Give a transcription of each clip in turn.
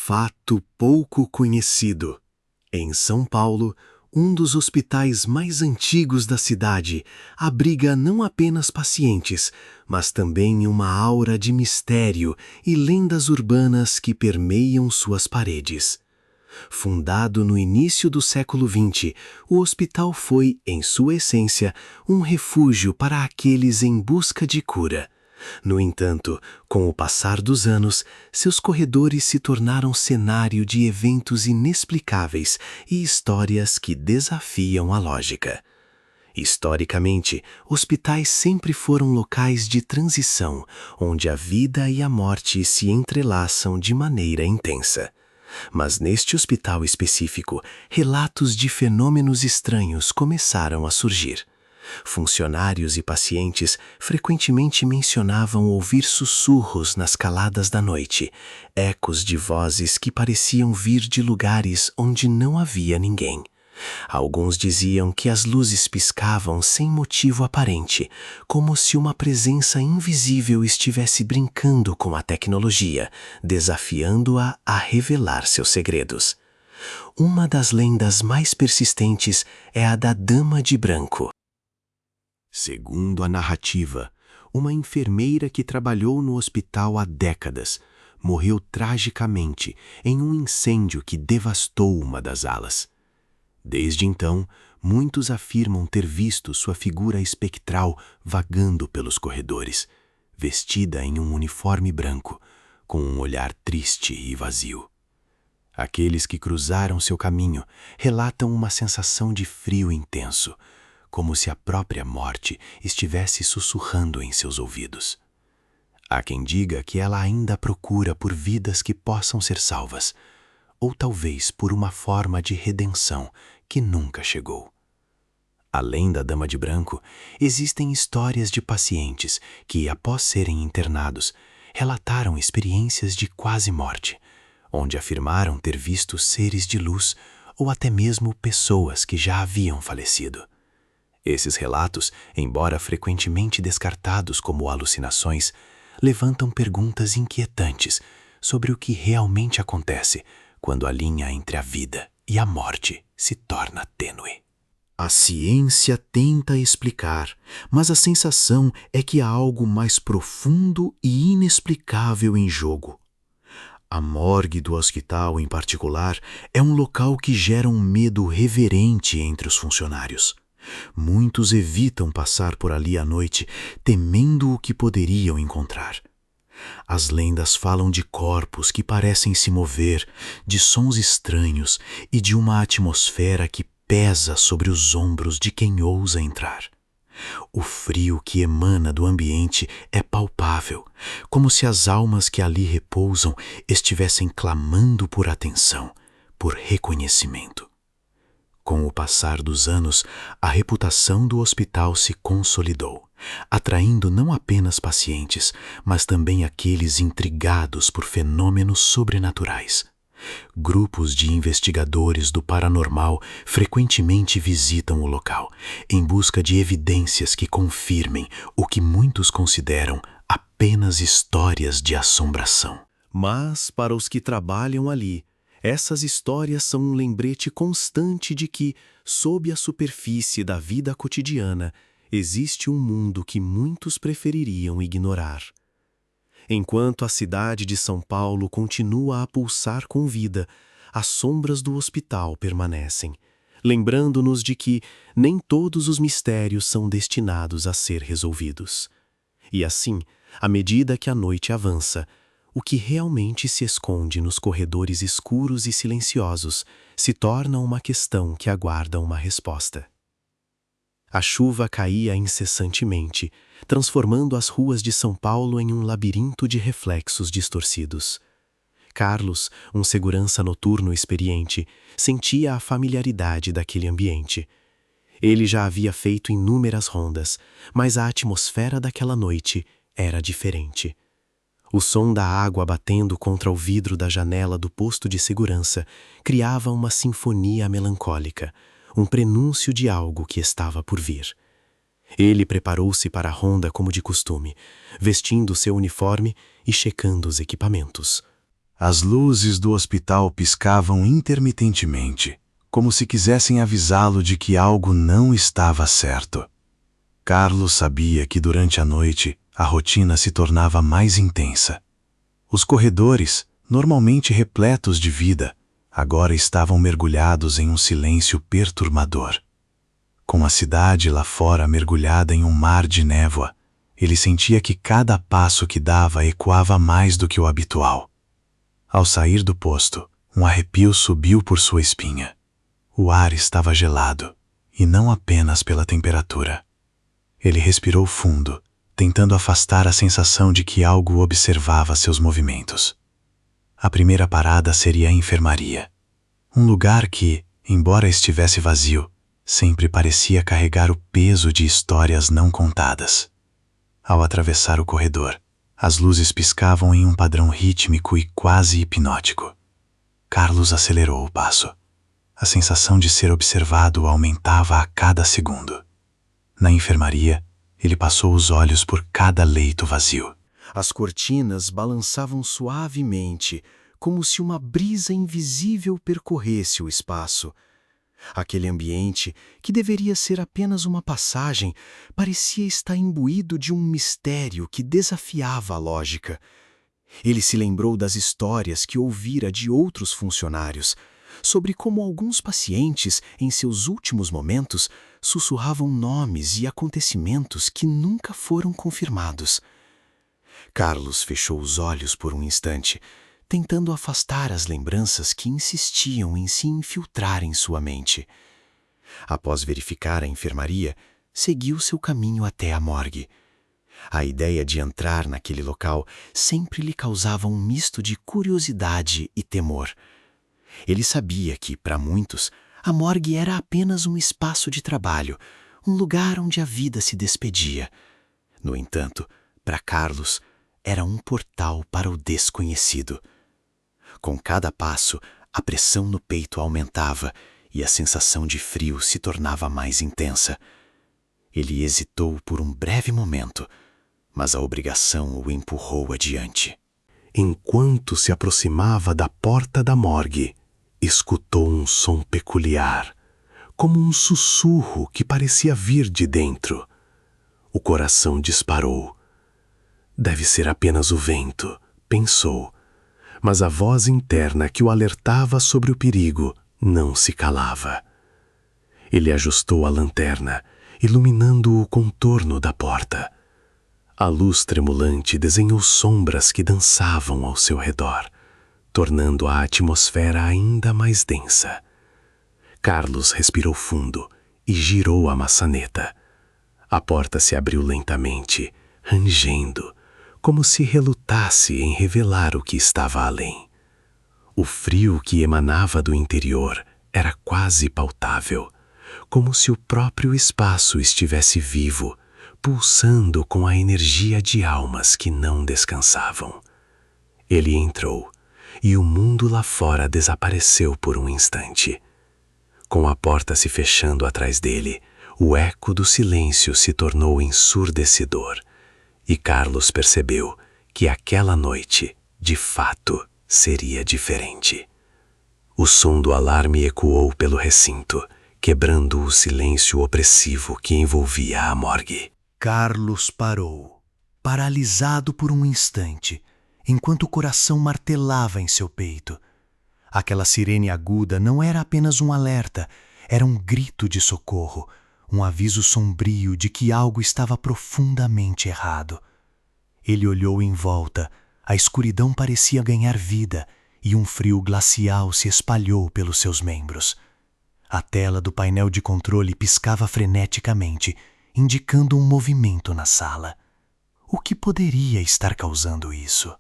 Fato pouco conhecido. Em São Paulo, um dos hospitais mais antigos da cidade abriga não apenas pacientes, mas também uma aura de mistério e lendas urbanas que permeiam suas paredes. Fundado no início do século XX, o hospital foi, em sua essência, um refúgio para aqueles em busca de cura. No entanto, com o passar dos anos, seus corredores se tornaram cenário de eventos inexplicáveis e histórias que desafiam a lógica. Historicamente, hospitais sempre foram locais de transição, onde a vida e a morte se entrelaçam de maneira intensa. Mas neste hospital específico, relatos de fenômenos estranhos começaram a surgir. Funcionários e pacientes frequentemente mencionavam ouvir sussurros nas caladas da noite, ecos de vozes que pareciam vir de lugares onde não havia ninguém. Alguns diziam que as luzes piscavam sem motivo aparente, como se uma presença invisível estivesse brincando com a tecnologia, desafiando-a a revelar seus segredos. Uma das lendas mais persistentes é a da Dama de Branco. Segundo a narrativa, uma enfermeira que trabalhou no hospital há décadas morreu tragicamente em um incêndio que devastou uma das alas. Desde então, muitos afirmam ter visto sua figura espectral vagando pelos corredores, vestida em um uniforme branco, com um olhar triste e vazio. Aqueles que cruzaram seu caminho relatam uma sensação de frio intenso, como se a própria morte estivesse sussurrando em seus ouvidos. Há quem diga que ela ainda procura por vidas que possam ser salvas, ou talvez por uma forma de redenção que nunca chegou. Além da Dama de Branco, existem histórias de pacientes que, após serem internados, relataram experiências de quase morte, onde afirmaram ter visto seres de luz ou até mesmo pessoas que já haviam falecido. Esses relatos, embora frequentemente descartados como alucinações, levantam perguntas inquietantes sobre o que realmente acontece quando a linha entre a vida e a morte se torna tênue. A ciência tenta explicar, mas a sensação é que há algo mais profundo e inexplicável em jogo. A morgue do hospital, em particular, é um local que gera um medo reverente entre os funcionários. Muitos evitam passar por ali à noite, temendo o que poderiam encontrar. As lendas falam de corpos que parecem se mover, de sons estranhos e de uma atmosfera que pesa sobre os ombros de quem ousa entrar. O frio que emana do ambiente é palpável, como se as almas que ali repousam estivessem clamando por atenção, por reconhecimento. Com o passar dos anos, a reputação do hospital se consolidou, atraindo não apenas pacientes, mas também aqueles intrigados por fenômenos sobrenaturais. Grupos de investigadores do paranormal frequentemente visitam o local, em busca de evidências que confirmem o que muitos consideram apenas histórias de assombração. Mas, para os que trabalham ali, essas histórias são um lembrete constante de que, sob a superfície da vida cotidiana, existe um mundo que muitos prefeririam ignorar. Enquanto a cidade de São Paulo continua a pulsar com vida, as sombras do hospital permanecem, lembrando-nos de que nem todos os mistérios são destinados a ser resolvidos. E assim, à medida que a noite avança, o que realmente se esconde nos corredores escuros e silenciosos se torna uma questão que aguarda uma resposta. A chuva caía incessantemente, transformando as ruas de São Paulo em um labirinto de reflexos distorcidos. Carlos, um segurança noturno experiente, sentia a familiaridade daquele ambiente. Ele já havia feito inúmeras rondas, mas a atmosfera daquela noite era diferente. O som da água batendo contra o vidro da janela do posto de segurança criava uma sinfonia melancólica, um prenúncio de algo que estava por vir. Ele preparou-se para a ronda como de costume, vestindo seu uniforme e checando os equipamentos. As luzes do hospital piscavam intermitentemente, como se quisessem avisá-lo de que algo não estava certo. Carlos sabia que durante a noite a rotina se tornava mais intensa. Os corredores, normalmente repletos de vida, agora estavam mergulhados em um silêncio perturbador. Com a cidade lá fora mergulhada em um mar de névoa, ele sentia que cada passo que dava ecoava mais do que o habitual. Ao sair do posto, um arrepio subiu por sua espinha. O ar estava gelado, e não apenas pela temperatura. Ele respirou fundo, tentando afastar a sensação de que algo observava seus movimentos. A primeira parada seria a enfermaria. Um lugar que, embora estivesse vazio, sempre parecia carregar o peso de histórias não contadas. Ao atravessar o corredor, as luzes piscavam em um padrão rítmico e quase hipnótico. Carlos acelerou o passo. A sensação de ser observado aumentava a cada segundo. Na enfermaria, ele passou os olhos por cada leito vazio. As cortinas balançavam suavemente, como se uma brisa invisível percorresse o espaço. Aquele ambiente, que deveria ser apenas uma passagem, parecia estar imbuído de um mistério que desafiava a lógica. Ele se lembrou das histórias que ouvira de outros funcionários, sobre como alguns pacientes, em seus últimos momentos, sussurravam nomes e acontecimentos que nunca foram confirmados. Carlos fechou os olhos por um instante, tentando afastar as lembranças que insistiam em se infiltrar em sua mente. Após verificar a enfermaria, seguiu seu caminho até a morgue. A ideia de entrar naquele local sempre lhe causava um misto de curiosidade e temor. Ele sabia que, para muitos, a morgue era apenas um espaço de trabalho, um lugar onde a vida se despedia. No entanto, para Carlos, era um portal para o desconhecido. Com cada passo, a pressão no peito aumentava e a sensação de frio se tornava mais intensa. Ele hesitou por um breve momento, mas a obrigação o empurrou adiante. Enquanto se aproximava da porta da morgue, escutou um som peculiar, como um sussurro que parecia vir de dentro. O coração disparou. Deve ser apenas o vento, pensou, mas a voz interna que o alertava sobre o perigo não se calava. Ele ajustou a lanterna, iluminando o contorno da porta. A luz tremulante desenhou sombras que dançavam ao seu redor, tornando a atmosfera ainda mais densa. Carlos respirou fundo e girou a maçaneta. A porta se abriu lentamente, rangendo, como se relutasse em revelar o que estava além. O frio que emanava do interior era quase palpável, como se o próprio espaço estivesse vivo, pulsando com a energia de almas que não descansavam. Ele entrou, e o mundo lá fora desapareceu por um instante. Com a porta se fechando atrás dele, o eco do silêncio se tornou ensurdecedor, e Carlos percebeu que aquela noite, de fato, seria diferente. O som do alarme ecoou pelo recinto, quebrando o silêncio opressivo que envolvia a morgue. Carlos parou, paralisado por um instante, enquanto o coração martelava em seu peito. Aquela sirene aguda não era apenas um alerta, era um grito de socorro, um aviso sombrio de que algo estava profundamente errado. Ele olhou em volta, a escuridão parecia ganhar vida e um frio glacial se espalhou pelos seus membros. A tela do painel de controle piscava freneticamente, indicando um movimento na sala. O que poderia estar causando isso?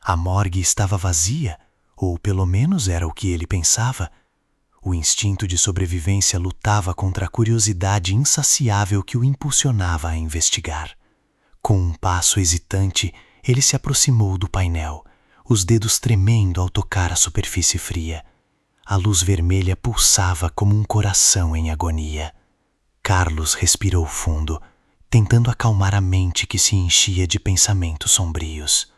A morgue estava vazia, ou pelo menos era o que ele pensava. O instinto de sobrevivência lutava contra a curiosidade insaciável que o impulsionava a investigar. Com um passo hesitante, ele se aproximou do painel, os dedos tremendo ao tocar a superfície fria. A luz vermelha pulsava como um coração em agonia. Carlos respirou fundo, tentando acalmar a mente que se enchia de pensamentos sombrios.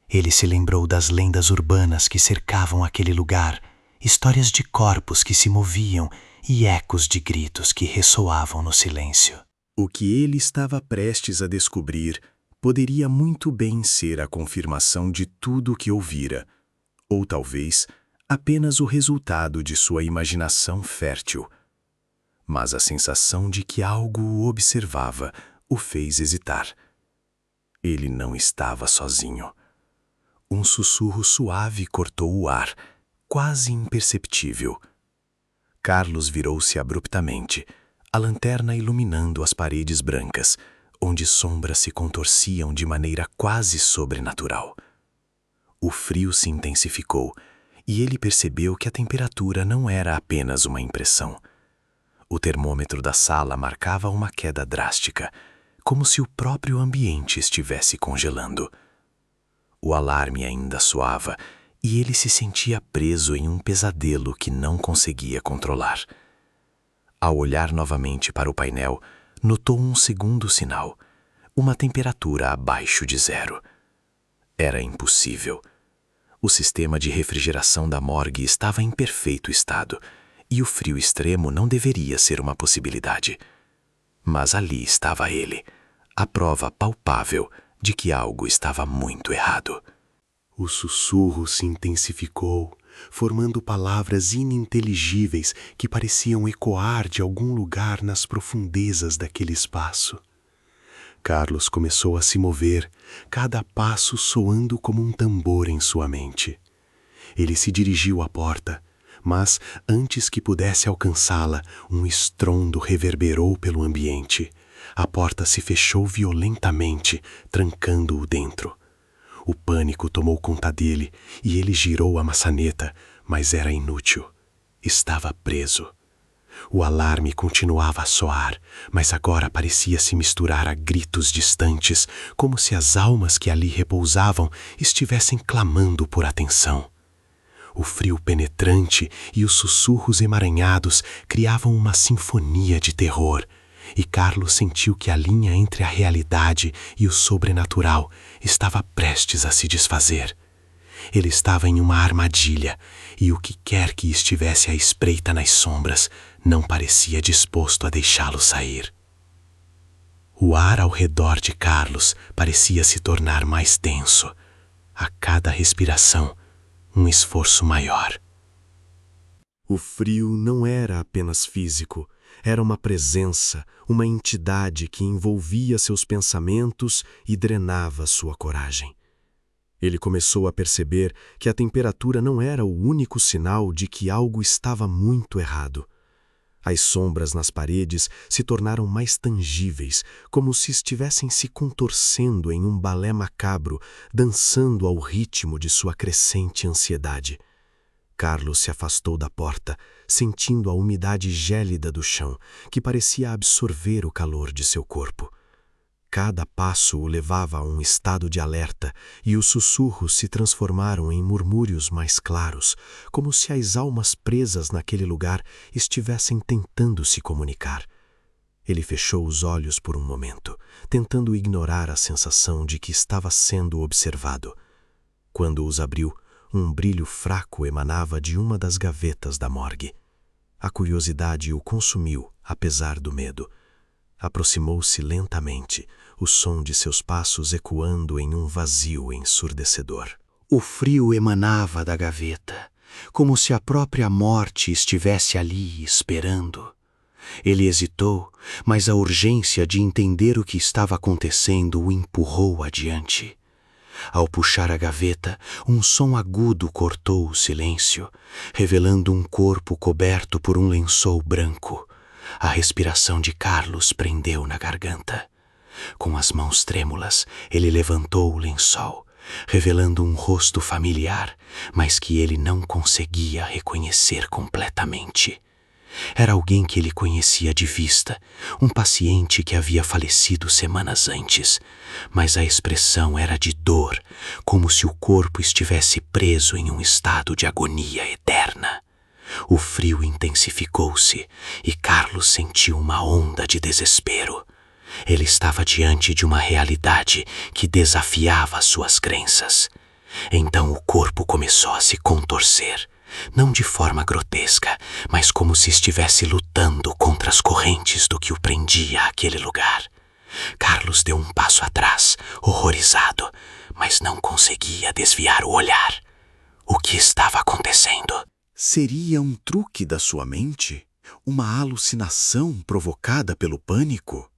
Ele se lembrou das lendas urbanas que cercavam aquele lugar, histórias de corpos que se moviam e ecos de gritos que ressoavam no silêncio. O que ele estava prestes a descobrir poderia muito bem ser a confirmação de tudo o que ouvira, ou talvez apenas o resultado de sua imaginação fértil. Mas a sensação de que algo o observava o fez hesitar. Ele não estava sozinho. Um sussurro suave cortou o ar, quase imperceptível. Carlos virou-se abruptamente, a lanterna iluminando as paredes brancas, onde sombras se contorciam de maneira quase sobrenatural. O frio se intensificou e ele percebeu que a temperatura não era apenas uma impressão. O termômetro da sala marcava uma queda drástica, como se o próprio ambiente estivesse congelando. O alarme ainda soava e ele se sentia preso em um pesadelo que não conseguia controlar. Ao olhar novamente para o painel, notou um segundo sinal, uma temperatura abaixo de 0. Era impossível. O sistema de refrigeração da morgue estava em perfeito estado, e o frio extremo não deveria ser uma possibilidade. Mas ali estava ele, a prova palpável de que algo estava muito errado. O sussurro se intensificou, formando palavras ininteligíveis que pareciam ecoar de algum lugar nas profundezas daquele espaço. Carlos começou a se mover, cada passo soando como um tambor em sua mente. Ele se dirigiu à porta, mas, antes que pudesse alcançá-la, um estrondo reverberou pelo ambiente. A porta se fechou violentamente, trancando-o dentro. O pânico tomou conta dele e ele girou a maçaneta, mas era inútil. Estava preso. O alarme continuava a soar, mas agora parecia se misturar a gritos distantes, como se as almas que ali repousavam estivessem clamando por atenção. O frio penetrante e os sussurros emaranhados criavam uma sinfonia de terror, e Carlos sentiu que a linha entre a realidade e o sobrenatural estava prestes a se desfazer. Ele estava em uma armadilha, e o que quer que estivesse à espreita nas sombras não parecia disposto a deixá-lo sair. O ar ao redor de Carlos parecia se tornar mais denso. A cada respiração, um esforço maior. O frio não era apenas físico, era uma presença, uma entidade que envolvia seus pensamentos e drenava sua coragem. Ele começou a perceber que a temperatura não era o único sinal de que algo estava muito errado. As sombras nas paredes se tornaram mais tangíveis, como se estivessem se contorcendo em um balé macabro, dançando ao ritmo de sua crescente ansiedade. Carlos se afastou da porta, sentindo a umidade gélida do chão, que parecia absorver o calor de seu corpo. Cada passo o levava a um estado de alerta, e os sussurros se transformaram em murmúrios mais claros, como se as almas presas naquele lugar estivessem tentando se comunicar. Ele fechou os olhos por um momento, tentando ignorar a sensação de que estava sendo observado. Quando os abriu, um brilho fraco emanava de uma das gavetas da morgue. A curiosidade o consumiu, apesar do medo. Aproximou-se lentamente, o som de seus passos ecoando em um vazio ensurdecedor. O frio emanava da gaveta, como se a própria morte estivesse ali esperando. Ele hesitou, mas a urgência de entender o que estava acontecendo o empurrou adiante. Ao puxar a gaveta, um som agudo cortou o silêncio, revelando um corpo coberto por um lençol branco. A respiração de Carlos prendeu na garganta. Com as mãos trêmulas, ele levantou o lençol, revelando um rosto familiar, mas que ele não conseguia reconhecer completamente. Era alguém que ele conhecia de vista, um paciente que havia falecido semanas antes, mas a expressão era de dor, como se o corpo estivesse preso em um estado de agonia eterna. O frio intensificou-se e Carlos sentiu uma onda de desespero. Ele estava diante de uma realidade que desafiava suas crenças. Então o corpo começou a se contorcer, não de forma grotesca, mas como se estivesse lutando contra as correntes do que o prendia àquele lugar. Carlos deu um passo atrás, horrorizado, mas não conseguia desviar o olhar. O que estava acontecendo? Seria um truque da sua mente? Uma alucinação provocada pelo pânico?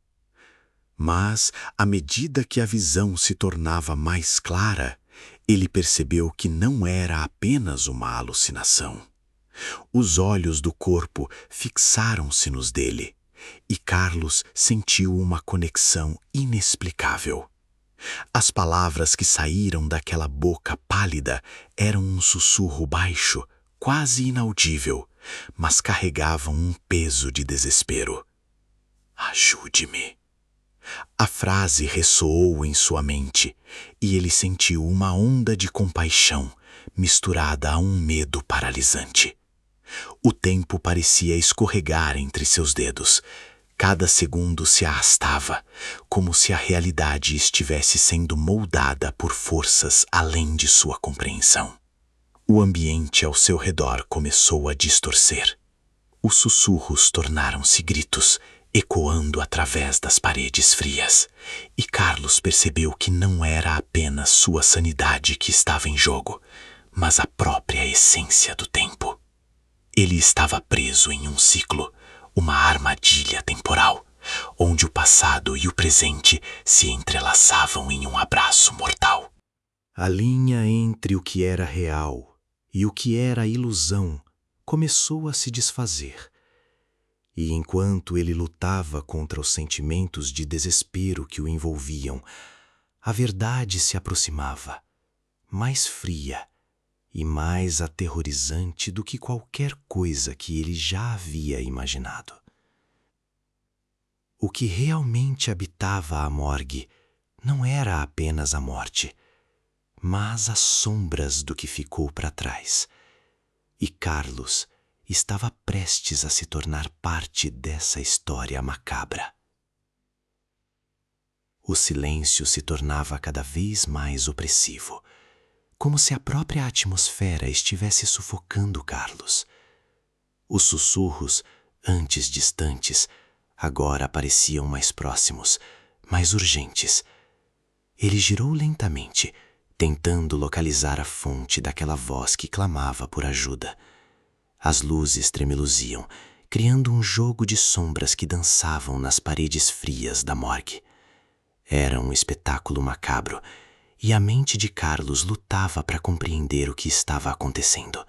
Mas, à medida que a visão se tornava mais clara, ele percebeu que não era apenas uma alucinação. Os olhos do corpo fixaram-se nos dele, e Carlos sentiu uma conexão inexplicável. As palavras que saíram daquela boca pálida eram um sussurro baixo, quase inaudível, mas carregavam um peso de desespero. Ajude-me. A frase ressoou em sua mente e ele sentiu uma onda de compaixão misturada a um medo paralisante. O tempo parecia escorregar entre seus dedos. Cada segundo se arrastava, como se a realidade estivesse sendo moldada por forças além de sua compreensão. O ambiente ao seu redor começou a distorcer. Os sussurros tornaram-se gritos, ecoando através das paredes frias, e Carlos percebeu que não era apenas sua sanidade que estava em jogo, mas a própria essência do tempo. Ele estava preso em um ciclo, uma armadilha temporal, onde o passado e o presente se entrelaçavam em um abraço mortal. A linha entre o que era real e o que era ilusão começou a se desfazer. E enquanto ele lutava contra os sentimentos de desespero que o envolviam, a verdade se aproximava, mais fria e mais aterrorizante do que qualquer coisa que ele já havia imaginado. O que realmente habitava a morgue não era apenas a morte, mas as sombras do que ficou para trás. E Carlos estava prestes a se tornar parte dessa história macabra. O silêncio se tornava cada vez mais opressivo, como se a própria atmosfera estivesse sufocando Carlos. Os sussurros, antes distantes, agora pareciam mais próximos, mais urgentes. Ele girou lentamente, tentando localizar a fonte daquela voz que clamava por ajuda. As luzes tremeluziam, criando um jogo de sombras que dançavam nas paredes frias da morgue. Era um espetáculo macabro, e a mente de Carlos lutava para compreender o que estava acontecendo.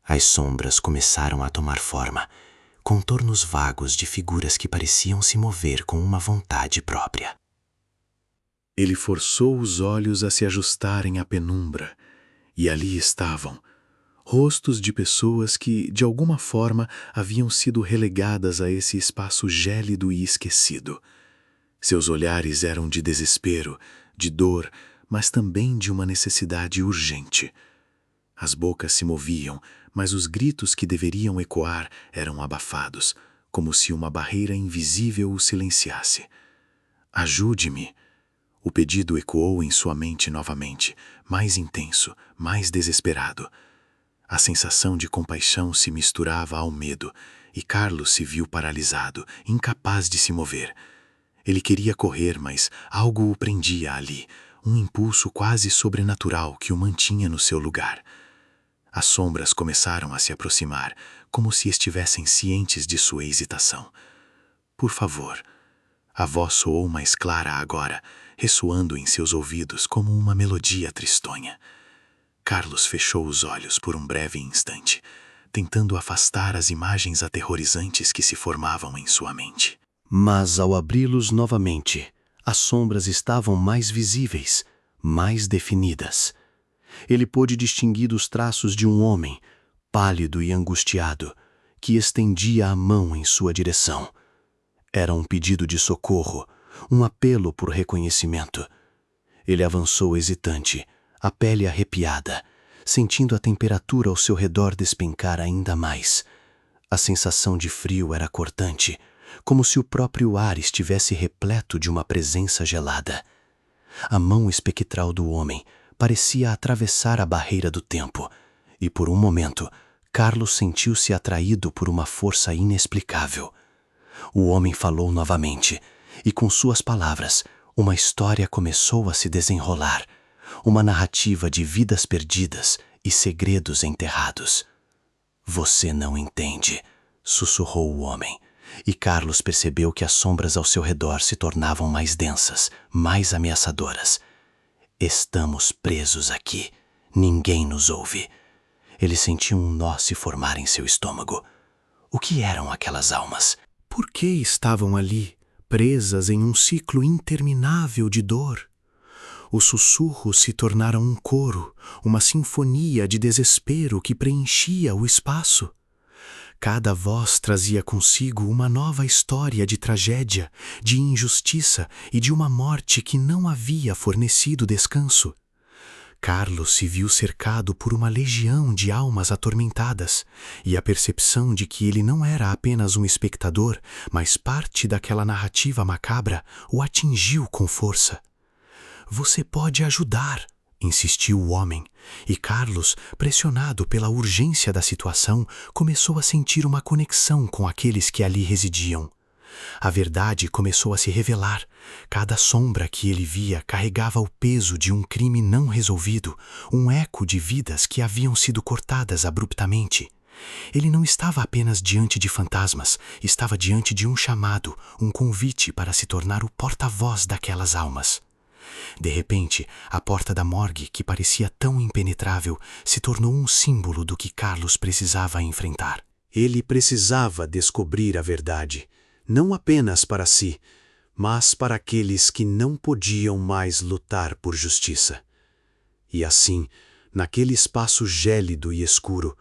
As sombras começaram a tomar forma, contornos vagos de figuras que pareciam se mover com uma vontade própria. Ele forçou os olhos a se ajustarem à penumbra, e ali estavam, rostos de pessoas que, de alguma forma, haviam sido relegadas a esse espaço gélido e esquecido. Seus olhares eram de desespero, de dor, mas também de uma necessidade urgente. As bocas se moviam, mas os gritos que deveriam ecoar eram abafados, como se uma barreira invisível os silenciasse. Ajude-me! O pedido ecoou em sua mente novamente, mais intenso, mais desesperado. A sensação de compaixão se misturava ao medo, e Carlos se viu paralisado, incapaz de se mover. Ele queria correr, mas algo o prendia ali, um impulso quase sobrenatural que o mantinha no seu lugar. As sombras começaram a se aproximar, como se estivessem cientes de sua hesitação. Por favor. A voz soou mais clara agora, ressoando em seus ouvidos como uma melodia tristonha. Carlos fechou os olhos por um breve instante, tentando afastar as imagens aterrorizantes que se formavam em sua mente. Mas ao abri-los novamente, as sombras estavam mais visíveis, mais definidas. Ele pôde distinguir os traços de um homem, pálido e angustiado, que estendia a mão em sua direção. Era um pedido de socorro, um apelo por reconhecimento. Ele avançou hesitante, a pele arrepiada, sentindo a temperatura ao seu redor despencar ainda mais. A sensação de frio era cortante, como se o próprio ar estivesse repleto de uma presença gelada. A mão espectral do homem, parecia atravessar a barreira do tempo, e por um momento, Carlos sentiu-se atraído por uma força inexplicável. O homem falou novamente, e com suas palavras, uma história começou a se desenrolar, uma narrativa de vidas perdidas e segredos enterrados. "Você não entende", sussurrou o homem, e Carlos percebeu que as sombras ao seu redor se tornavam mais densas, mais ameaçadoras. "Estamos presos aqui. Ninguém nos ouve." Ele sentiu um nó se formar em seu estômago. O que eram aquelas almas? Por que estavam ali, presas em um ciclo interminável de dor? Os sussurros se tornaram um coro, uma sinfonia de desespero que preenchia o espaço. Cada voz trazia consigo uma nova história de tragédia, de injustiça e de uma morte que não havia fornecido descanso. Carlos se viu cercado por uma legião de almas atormentadas, e a percepção de que ele não era apenas um espectador, mas parte daquela narrativa macabra, o atingiu com força. "Você pode ajudar", insistiu o homem, e Carlos, pressionado pela urgência da situação, começou a sentir uma conexão com aqueles que ali residiam. A verdade começou a se revelar. Cada sombra que ele via carregava o peso de um crime não resolvido, um eco de vidas que haviam sido cortadas abruptamente. Ele não estava apenas diante de fantasmas, estava diante de um chamado, um convite para se tornar o porta-voz daquelas almas. De repente, a porta da morgue, que parecia tão impenetrável, se tornou um símbolo do que Carlos precisava enfrentar. Ele precisava descobrir a verdade, não apenas para si, mas para aqueles que não podiam mais lutar por justiça. E assim, naquele espaço gélido e escuro,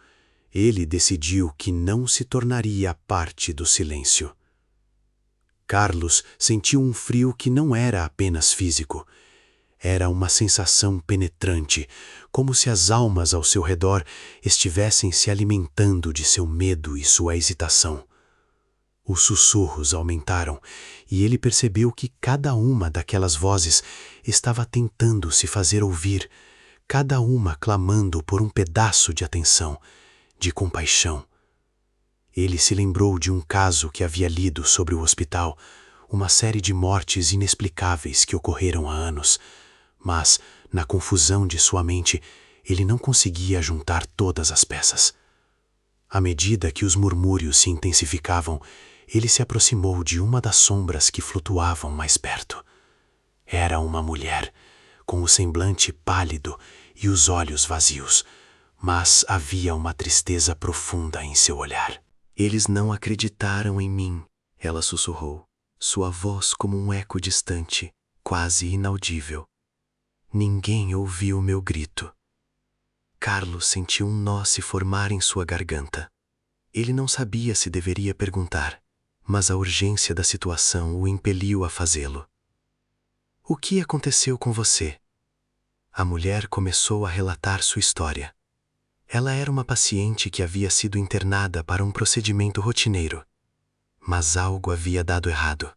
ele decidiu que não se tornaria parte do silêncio. Carlos sentiu um frio que não era apenas físico. Era uma sensação penetrante, como se as almas ao seu redor estivessem se alimentando de seu medo e sua hesitação. Os sussurros aumentaram, e ele percebeu que cada uma daquelas vozes estava tentando se fazer ouvir, cada uma clamando por um pedaço de atenção, de compaixão. Ele se lembrou de um caso que havia lido sobre o hospital, uma série de mortes inexplicáveis que ocorreram há anos, mas, na confusão de sua mente, ele não conseguia juntar todas as peças. À medida que os murmúrios se intensificavam, ele se aproximou de uma das sombras que flutuavam mais perto. Era uma mulher, com o semblante pálido e os olhos vazios, mas havia uma tristeza profunda em seu olhar. "Eles não acreditaram em mim", ela sussurrou, sua voz como um eco distante, quase inaudível. "Ninguém ouviu meu grito." Carlos sentiu um nó se formar em sua garganta. Ele não sabia se deveria perguntar, mas a urgência da situação o impeliu a fazê-lo. "O que aconteceu com você?" A mulher começou a relatar sua história. Ela era uma paciente que havia sido internada para um procedimento rotineiro. Mas algo havia dado errado.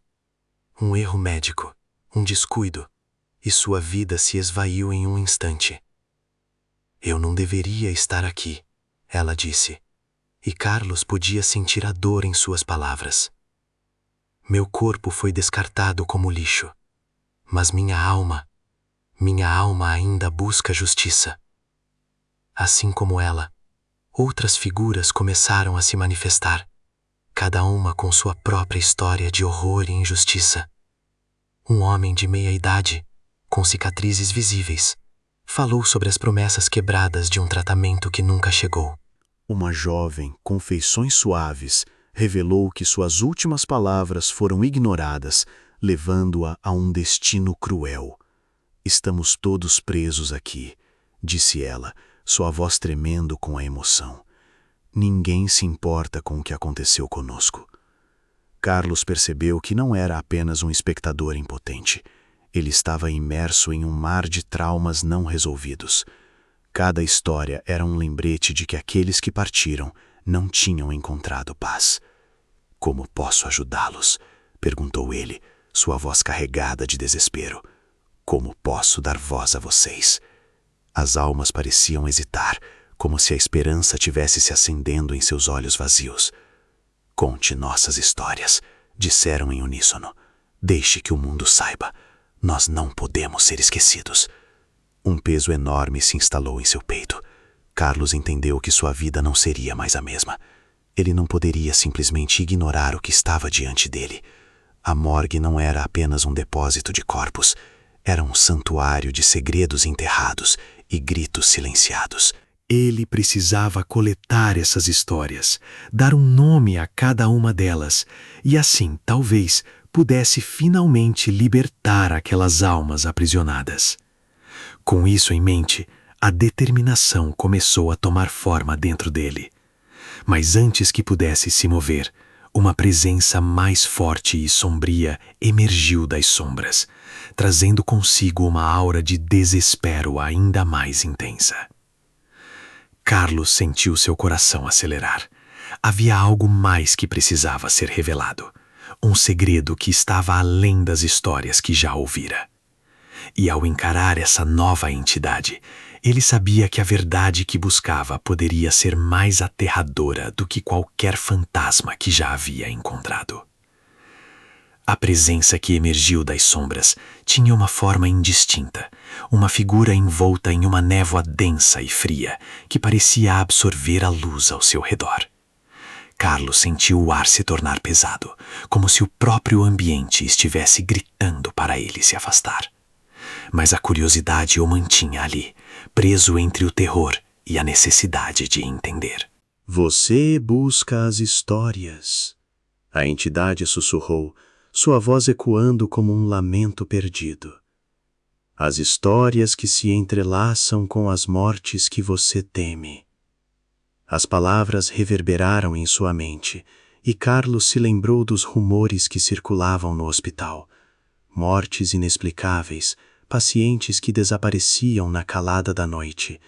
Um erro médico, um descuido, e sua vida se esvaiu em um instante. "Eu não deveria estar aqui", ela disse, e Carlos podia sentir a dor em suas palavras. "Meu corpo foi descartado como lixo, mas minha alma ainda busca justiça." Assim como ela, outras figuras começaram a se manifestar, cada uma com sua própria história de horror e injustiça. Um homem de meia-idade, com cicatrizes visíveis, falou sobre as promessas quebradas de um tratamento que nunca chegou. Uma jovem, com feições suaves, revelou que suas últimas palavras foram ignoradas, levando-a a um destino cruel. "Estamos todos presos aqui", disse ela, sua voz tremendo com a emoção. "Ninguém se importa com o que aconteceu conosco." Carlos percebeu que não era apenas um espectador impotente. Ele estava imerso em um mar de traumas não resolvidos. Cada história era um lembrete de que aqueles que partiram não tinham encontrado paz. "Como posso ajudá-los?", perguntou ele, sua voz carregada de desespero. "Como posso dar voz a vocês?" As almas pareciam hesitar, como se a esperança tivesse se acendendo em seus olhos vazios. Conte nossas histórias, disseram em uníssono. Deixe que o mundo saiba. Nós não podemos ser esquecidos. Um peso enorme se instalou em seu peito. Carlos entendeu que sua vida não seria mais a mesma. Ele não poderia simplesmente ignorar o que estava diante dele. A morgue não era apenas um depósito de corpos. Era um santuário de segredos enterrados e gritos silenciados. Ele precisava coletar essas histórias, dar um nome a cada uma delas, e assim, talvez, pudesse finalmente libertar aquelas almas aprisionadas. Com isso em mente, a determinação começou a tomar forma dentro dele. Mas antes que pudesse se mover, uma presença mais forte e sombria emergiu das sombras, trazendo consigo uma aura de desespero ainda mais intensa. Carlos sentiu seu coração acelerar. Havia algo mais que precisava ser revelado. Um segredo que estava além das histórias que já ouvira. E ao encarar essa nova entidade, ele sabia que a verdade que buscava poderia ser mais aterradora do que qualquer fantasma que já havia encontrado. A presença que emergiu das sombras tinha uma forma indistinta, uma figura envolta em uma névoa densa e fria que parecia absorver a luz ao seu redor. Carlos sentiu o ar se tornar pesado, como se o próprio ambiente estivesse gritando para ele se afastar. Mas a curiosidade o mantinha ali, preso entre o terror e a necessidade de entender. Você busca as histórias. A entidade sussurrou, sua voz ecoando como um lamento perdido. As histórias que se entrelaçam com as mortes que você teme. As palavras reverberaram em sua mente, e Carlos se lembrou dos rumores que circulavam no hospital. Mortes inexplicáveis, pacientes que desapareciam na calada da noite,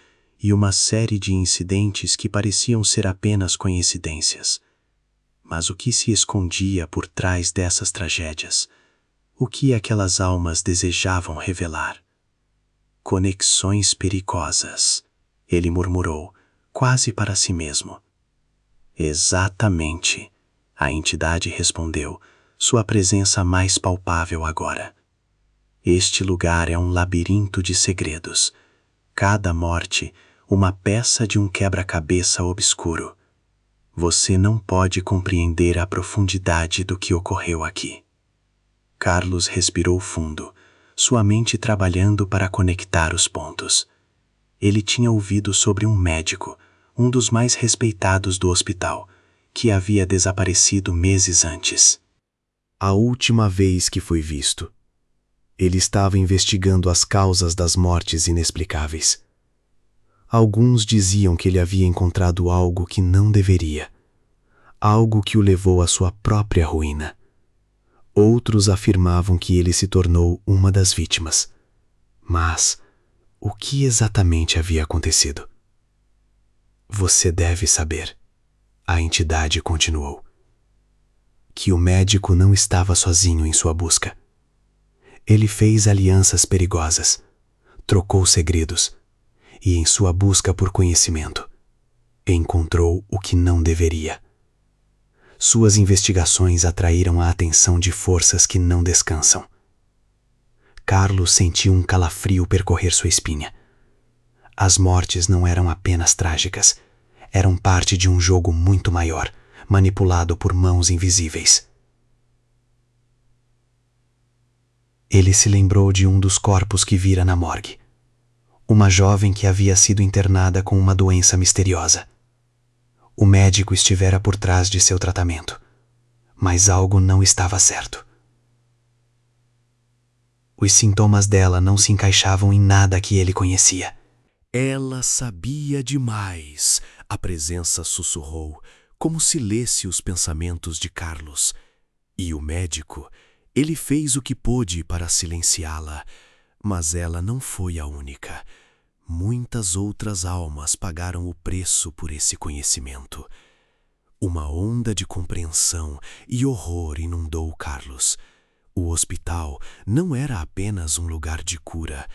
e uma série de incidentes que pareciam ser apenas coincidências. Mas o que se escondia por trás dessas tragédias? O que aquelas almas desejavam revelar? Conexões perigosas, ele murmurou, quase para si mesmo. Exatamente, a entidade respondeu, sua presença mais palpável agora. Este lugar é um labirinto de segredos. Cada morte, uma peça de um quebra-cabeça obscuro. Você não pode compreender a profundidade do que ocorreu aqui. Carlos respirou fundo, sua mente trabalhando para conectar os pontos. Ele tinha ouvido sobre um médico, um dos mais respeitados do hospital, que havia desaparecido meses antes. A última vez que foi visto, ele estava investigando as causas das mortes inexplicáveis. Alguns diziam que ele havia encontrado algo que não deveria, algo que o levou à sua própria ruína. Outros afirmavam que ele se tornou uma das vítimas. Mas o que exatamente havia acontecido? Você deve saber, a entidade continuou, que o médico não estava sozinho em sua busca. Ele fez alianças perigosas, trocou segredos e, em sua busca por conhecimento, encontrou o que não deveria. Suas investigações atraíram a atenção de forças que não descansam. Carlos sentiu um calafrio percorrer sua espinha. As mortes não eram apenas trágicas, eram parte de um jogo muito maior, manipulado por mãos invisíveis. Ele se lembrou de um dos corpos que vira na morgue. Uma jovem que havia sido internada com uma doença misteriosa. O médico estivera por trás de seu tratamento, mas algo não estava certo. Os sintomas dela não se encaixavam em nada que ele conhecia. Ela sabia demais, a presença sussurrou, como se lesse os pensamentos de Carlos. E o médico, ele fez o que pôde para silenciá-la, mas ela não foi a única. Muitas outras almas pagaram o preço por esse conhecimento. Uma onda de compreensão e horror inundou Carlos. O hospital não era apenas um lugar de cura,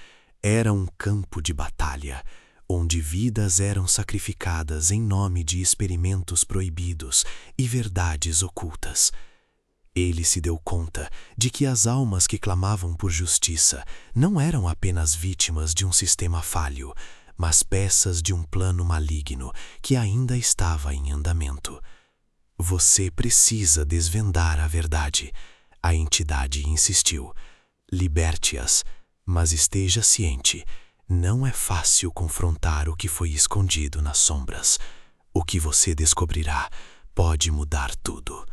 Era um campo de batalha, onde vidas eram sacrificadas em nome de experimentos proibidos e verdades ocultas. Ele se deu conta de que as almas que clamavam por justiça não eram apenas vítimas de um sistema falho, mas peças de um plano maligno que ainda estava em andamento. Você precisa desvendar a verdade, a entidade insistiu. Liberte-as, mas esteja ciente, não é fácil confrontar o que foi escondido nas sombras. O que você descobrirá pode mudar tudo.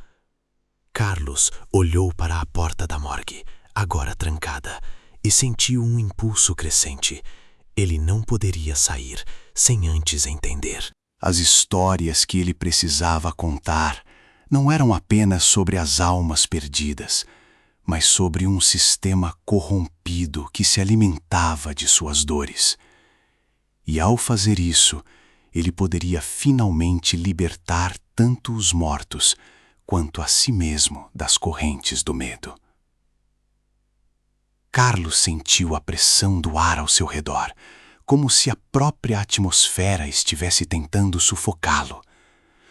Carlos olhou para a porta da morgue, agora trancada, e sentiu um impulso crescente. Ele não poderia sair sem antes entender. As histórias que ele precisava contar não eram apenas sobre as almas perdidas, mas sobre um sistema corrompido que se alimentava de suas dores. E ao fazer isso, ele poderia finalmente libertar tanto os mortos quanto a si mesmo das correntes do medo. Carlos sentiu a pressão do ar ao seu redor, como se a própria atmosfera estivesse tentando sufocá-lo.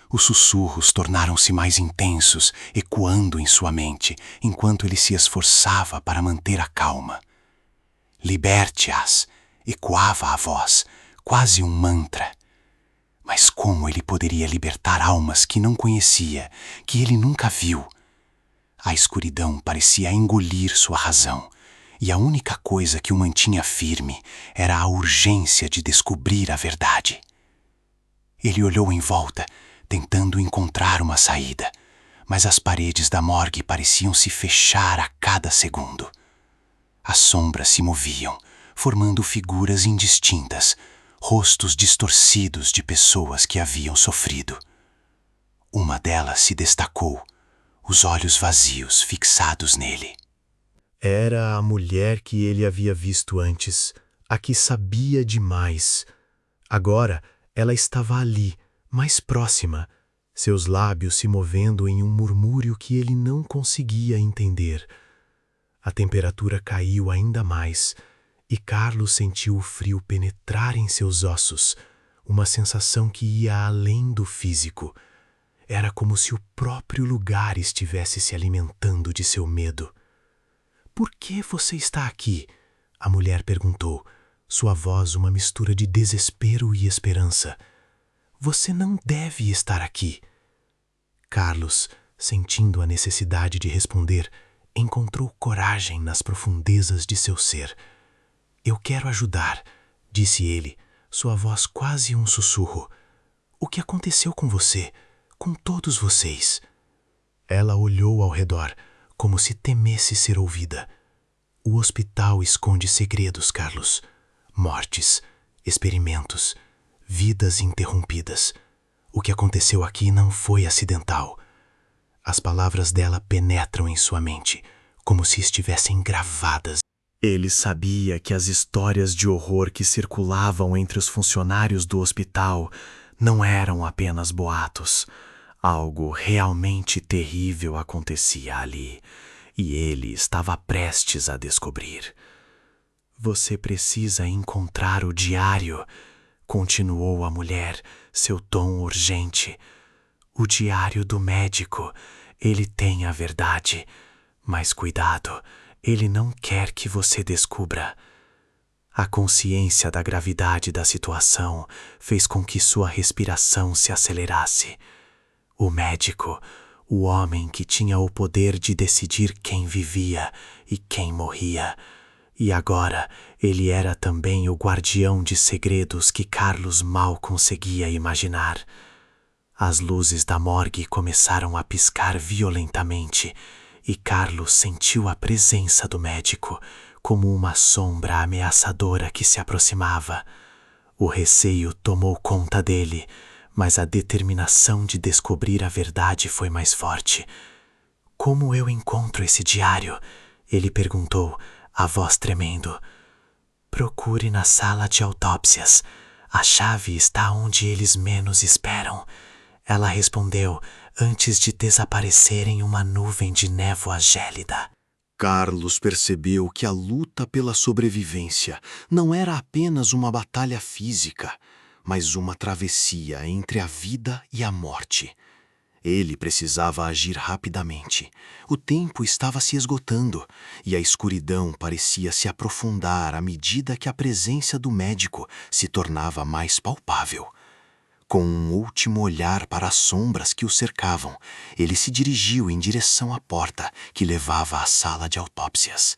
Os sussurros tornaram-se mais intensos, ecoando em sua mente, enquanto ele se esforçava para manter a calma. Liberte-as, ecoava a voz, quase um mantra. Mas como ele poderia libertar almas que não conhecia, que ele nunca viu? A escuridão parecia engolir sua razão, e a única coisa que o mantinha firme era a urgência de descobrir a verdade. Ele olhou em volta, tentando encontrar uma saída, mas as paredes da morgue pareciam se fechar a cada segundo. As sombras se moviam, formando figuras indistintas, rostos distorcidos de pessoas que haviam sofrido. Uma delas se destacou, os olhos vazios fixados nele. Era a mulher que ele havia visto antes, a que sabia demais. Agora ela estava ali, mais próxima, seus lábios se movendo em um murmúrio que ele não conseguia entender. A temperatura caiu ainda mais, e Carlos sentiu o frio penetrar em seus ossos, uma sensação que ia além do físico. Era como se o próprio lugar estivesse se alimentando de seu medo. "Por que você está aqui?" a mulher perguntou, sua voz uma mistura de desespero e esperança. "Você não deve estar aqui." Carlos, sentindo a necessidade de responder, encontrou coragem nas profundezas de seu ser. "Eu quero ajudar", disse ele, sua voz quase um sussurro. "O que aconteceu com você, com todos vocês?" Ela olhou ao redor, como se temesse ser ouvida. "O hospital esconde segredos, Carlos. Mortes, experimentos, vidas interrompidas. O que aconteceu aqui não foi acidental." As palavras dela penetram em sua mente, como se estivessem gravadas. Ele sabia que as histórias de horror que circulavam entre os funcionários do hospital não eram apenas boatos. Algo realmente terrível acontecia ali, e ele estava prestes a descobrir. "Você precisa encontrar o diário", continuou a mulher, seu tom urgente. "O diário do médico. Ele tem a verdade. Mas cuidado, ele não quer que você descubra." A consciência da gravidade da situação fez com que sua respiração se acelerasse. O médico, o homem que tinha o poder de decidir quem vivia e quem morria. E agora ele era também o guardião de segredos que Carlos mal conseguia imaginar. As luzes da morgue começaram a piscar violentamente, e Carlos sentiu a presença do médico, como uma sombra ameaçadora que se aproximava. O receio tomou conta dele, mas a determinação de descobrir a verdade foi mais forte. "Como eu encontro esse diário?" ele perguntou, a voz tremendo. "Procure na sala de autópsias. A chave está onde eles menos esperam." Ela respondeu, antes de desaparecer em uma nuvem de névoa gélida. Carlos percebeu que a luta pela sobrevivência não era apenas uma batalha física, mas uma travessia entre a vida e a morte. Ele precisava agir rapidamente. O tempo estava se esgotando e a escuridão parecia se aprofundar à medida que a presença do médico se tornava mais palpável. Com um último olhar para as sombras que o cercavam, ele se dirigiu em direção à porta que levava à sala de autópsias.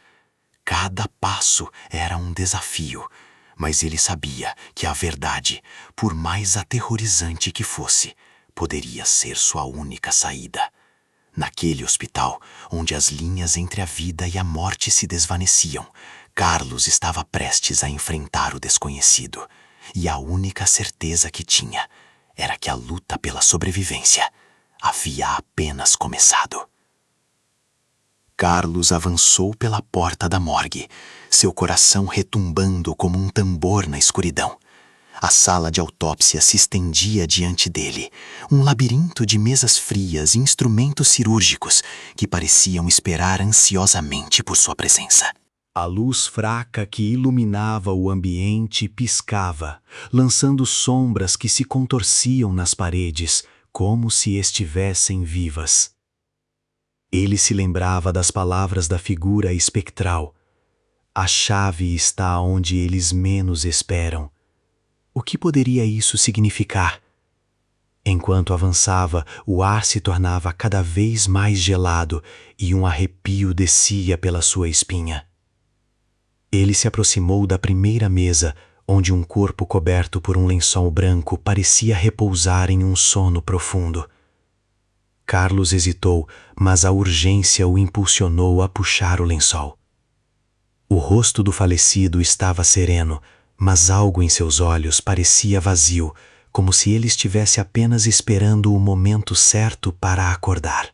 Cada passo era um desafio, mas ele sabia que a verdade, por mais aterrorizante que fosse, poderia ser sua única saída. Naquele hospital, onde as linhas entre a vida e a morte se desvaneciam, Carlos estava prestes a enfrentar o desconhecido. E a única certeza que tinha era que a luta pela sobrevivência havia apenas começado. Carlos avançou pela porta da morgue, seu coração retumbando como um tambor na escuridão. A sala de autópsia se estendia diante dele, um labirinto de mesas frias e instrumentos cirúrgicos que pareciam esperar ansiosamente por sua presença. A luz fraca que iluminava o ambiente piscava, lançando sombras que se contorciam nas paredes, como se estivessem vivas. Ele se lembrava das palavras da figura espectral. A chave está onde eles menos esperam. O que poderia isso significar? Enquanto avançava, o ar se tornava cada vez mais gelado e um arrepio descia pela sua espinha. Ele se aproximou da primeira mesa, onde um corpo coberto por um lençol branco parecia repousar em um sono profundo. Carlos hesitou, mas a urgência o impulsionou a puxar o lençol. O rosto do falecido estava sereno, mas algo em seus olhos parecia vazio, como se ele estivesse apenas esperando o momento certo para acordar.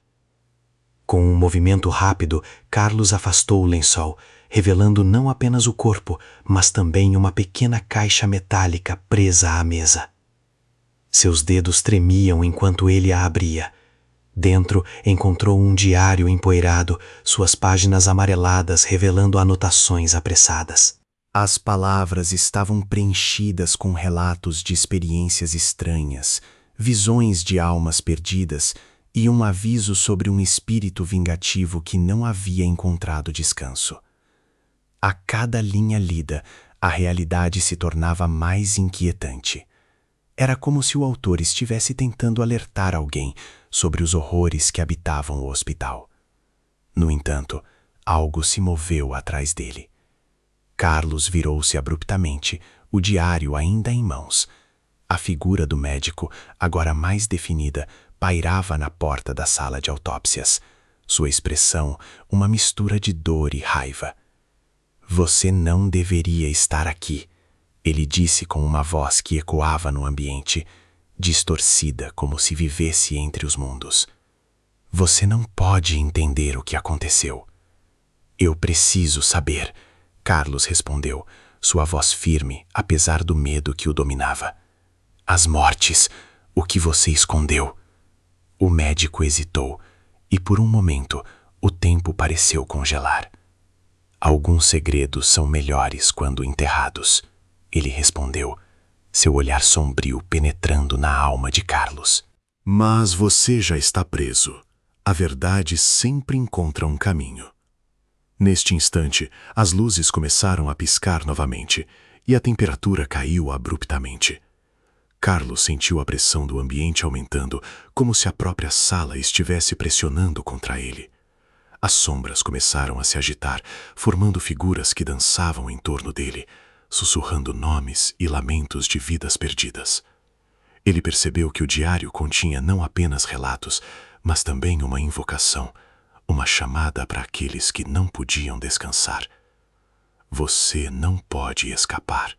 Com um movimento rápido, Carlos afastou o lençol, revelando não apenas o corpo, mas também uma pequena caixa metálica presa à mesa. Seus dedos tremiam enquanto ele a abria. Dentro encontrou um diário empoeirado, suas páginas amareladas revelando anotações apressadas. As palavras estavam preenchidas com relatos de experiências estranhas, visões de almas perdidas e um aviso sobre um espírito vingativo que não havia encontrado descanso. A cada linha lida, a realidade se tornava mais inquietante. Era como se o autor estivesse tentando alertar alguém sobre os horrores que habitavam o hospital. No entanto, algo se moveu atrás dele. Carlos virou-se abruptamente, o diário ainda em mãos. A figura do médico, agora mais definida, pairava na porta da sala de autópsias. Sua expressão, uma mistura de dor e raiva. "Você não deveria estar aqui", ele disse com uma voz que ecoava no ambiente, distorcida como se vivesse entre os mundos. "Você não pode entender o que aconteceu." "Eu preciso saber", Carlos respondeu, sua voz firme, apesar do medo que o dominava. "As mortes, o que você escondeu?" O médico hesitou, e por um momento o tempo pareceu congelar. "Alguns segredos são melhores quando enterrados", ele respondeu, seu olhar sombrio penetrando na alma de Carlos. Mas você já está preso. A verdade sempre encontra um caminho. Neste instante, as luzes começaram a piscar novamente e a temperatura caiu abruptamente. Carlos sentiu a pressão do ambiente aumentando, como se a própria sala estivesse pressionando contra ele. As sombras começaram a se agitar, formando figuras que dançavam em torno dele, sussurrando nomes e lamentos de vidas perdidas. Ele percebeu que o diário continha não apenas relatos, mas também uma invocação, uma chamada para aqueles que não podiam descansar. "Você não pode escapar",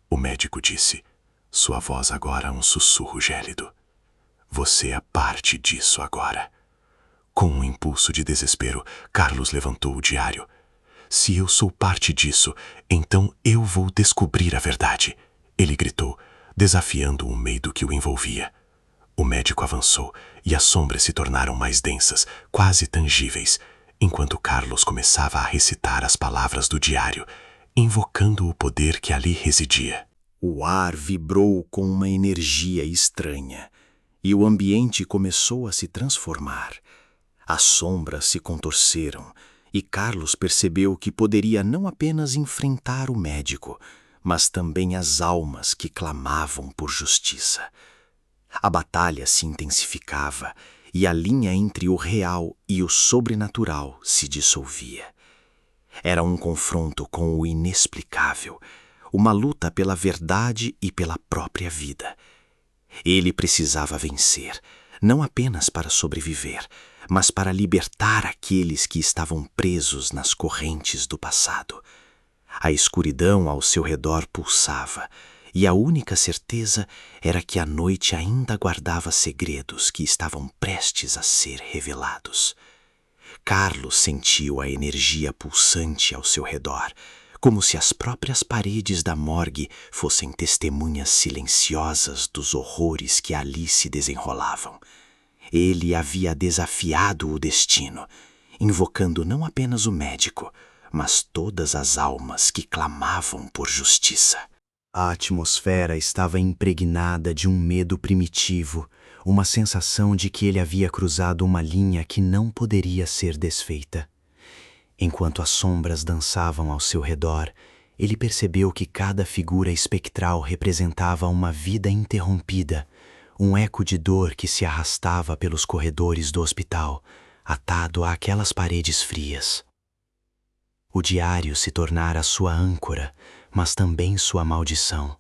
o médico disse, sua voz agora um sussurro gélido. "Você é parte disso agora." Com um impulso de desespero, Carlos levantou o diário. "Se eu sou parte disso, então eu vou descobrir a verdade", ele gritou, desafiando o medo que o envolvia. O médico avançou e as sombras se tornaram mais densas, quase tangíveis. enquanto Carlos começava a recitar as palavras do diário, invocando o poder que ali residia. O ar vibrou com uma energia estranha e o ambiente começou a se transformar. As sombras se contorceram e Carlos percebeu que poderia não apenas enfrentar o médico, mas também as almas que clamavam por justiça. A batalha se intensificava e a linha entre o real e o sobrenatural se dissolvia. Era um confronto com o inexplicável, uma luta pela verdade e pela própria vida. Ele precisava vencer, não apenas para sobreviver, mas para libertar aqueles que estavam presos nas correntes do passado. A escuridão ao seu redor pulsava, e a única certeza era que a noite ainda guardava segredos que estavam prestes a ser revelados. Carlos sentiu a energia pulsante ao seu redor, como se as próprias paredes da morgue fossem testemunhas silenciosas dos horrores que ali se desenrolavam. Ele havia desafiado o destino, invocando não apenas o médico, mas todas as almas que clamavam por justiça. A atmosfera estava impregnada de um medo primitivo, uma sensação de que ele havia cruzado uma linha que não poderia ser desfeita. Enquanto as sombras dançavam ao seu redor, ele percebeu que cada figura espectral representava uma vida interrompida, um eco de dor que se arrastava pelos corredores do hospital, atado àquelas paredes frias. O diário se tornara sua âncora, mas também sua maldição.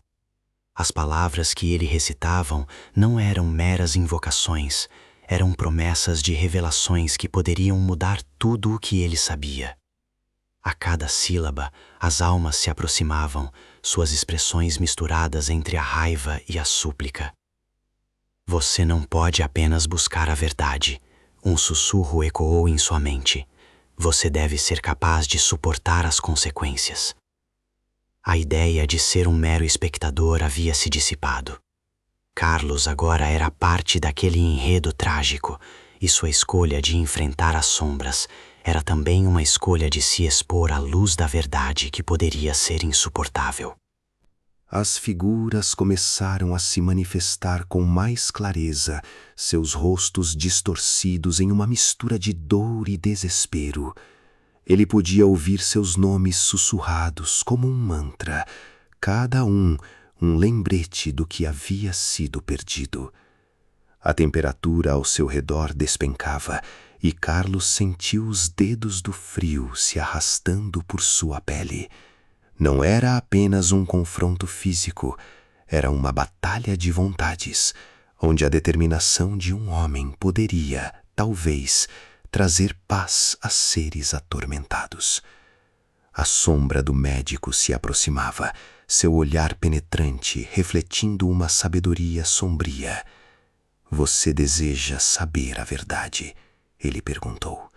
As palavras que ele recitavam não eram meras invocações, eram promessas de revelações que poderiam mudar tudo o que ele sabia. A cada sílaba, as almas se aproximavam, suas expressões misturadas entre a raiva e a súplica. Você não pode apenas buscar a verdade, um sussurro ecoou em sua mente. Você deve ser capaz de suportar as consequências. A ideia de ser um mero espectador havia se dissipado. Carlos agora era parte daquele enredo trágico, e sua escolha de enfrentar as sombras era também uma escolha de se expor à luz da verdade que poderia ser insuportável. As figuras começaram a se manifestar com mais clareza, seus rostos distorcidos em uma mistura de dor e desespero. Ele podia ouvir seus nomes sussurrados como um mantra, cada um lembrete do que havia sido perdido. A temperatura ao seu redor despencava e Carlos sentiu os dedos do frio se arrastando por sua pele. Não era apenas um confronto físico, era uma batalha de vontades, onde a determinação de um homem poderia, talvez, trazer paz a seres atormentados. A sombra do médico se aproximava, seu olhar penetrante refletindo uma sabedoria sombria. Você deseja saber a verdade? Ele perguntou,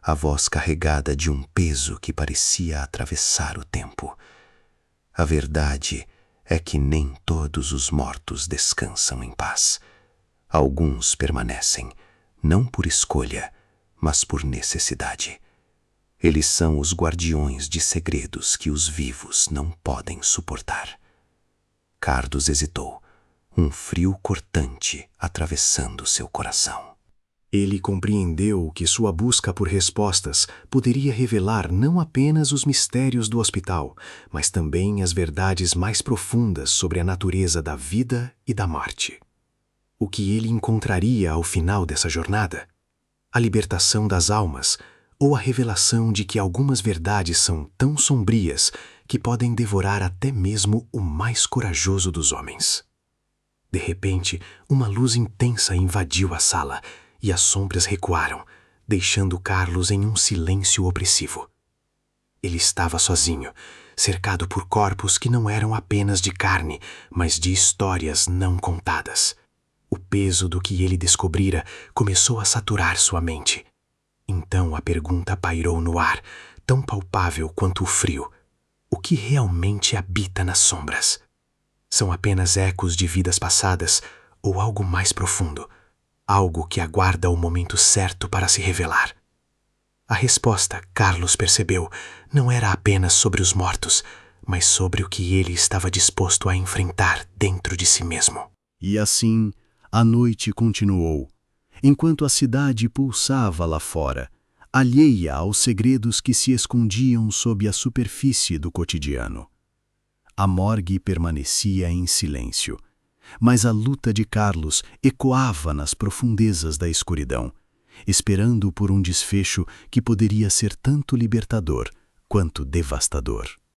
a voz carregada de um peso que parecia atravessar o tempo. A verdade é que nem todos os mortos descansam em paz. Alguns permanecem, não por escolha, mas por necessidade. Eles são os guardiões de segredos que os vivos não podem suportar. Carlos hesitou, um frio cortante atravessando seu coração. Ele compreendeu que sua busca por respostas poderia revelar não apenas os mistérios do hospital, mas também as verdades mais profundas sobre a natureza da vida e da morte. O que ele encontraria ao final dessa jornada? A libertação das almas ou a revelação de que algumas verdades são tão sombrias que podem devorar até mesmo o mais corajoso dos homens? De repente, uma luz intensa invadiu a sala e as sombras recuaram, deixando Carlos em um silêncio opressivo. Ele estava sozinho, cercado por corpos que não eram apenas de carne, mas de histórias não contadas. O peso do que ele descobrira começou a saturar sua mente. Então a pergunta pairou no ar, tão palpável quanto o frio. O que realmente habita nas sombras? São apenas ecos de vidas passadas ou algo mais profundo? Algo que aguarda o momento certo para se revelar? A resposta, Carlos percebeu, não era apenas sobre os mortos, mas sobre o que ele estava disposto a enfrentar dentro de si mesmo. E assim, a noite continuou, enquanto a cidade pulsava lá fora, alheia aos segredos que se escondiam sob a superfície do cotidiano. A morgue permanecia em silêncio, mas a luta de Carlos ecoava nas profundezas da escuridão, esperando por um desfecho que poderia ser tanto libertador quanto devastador.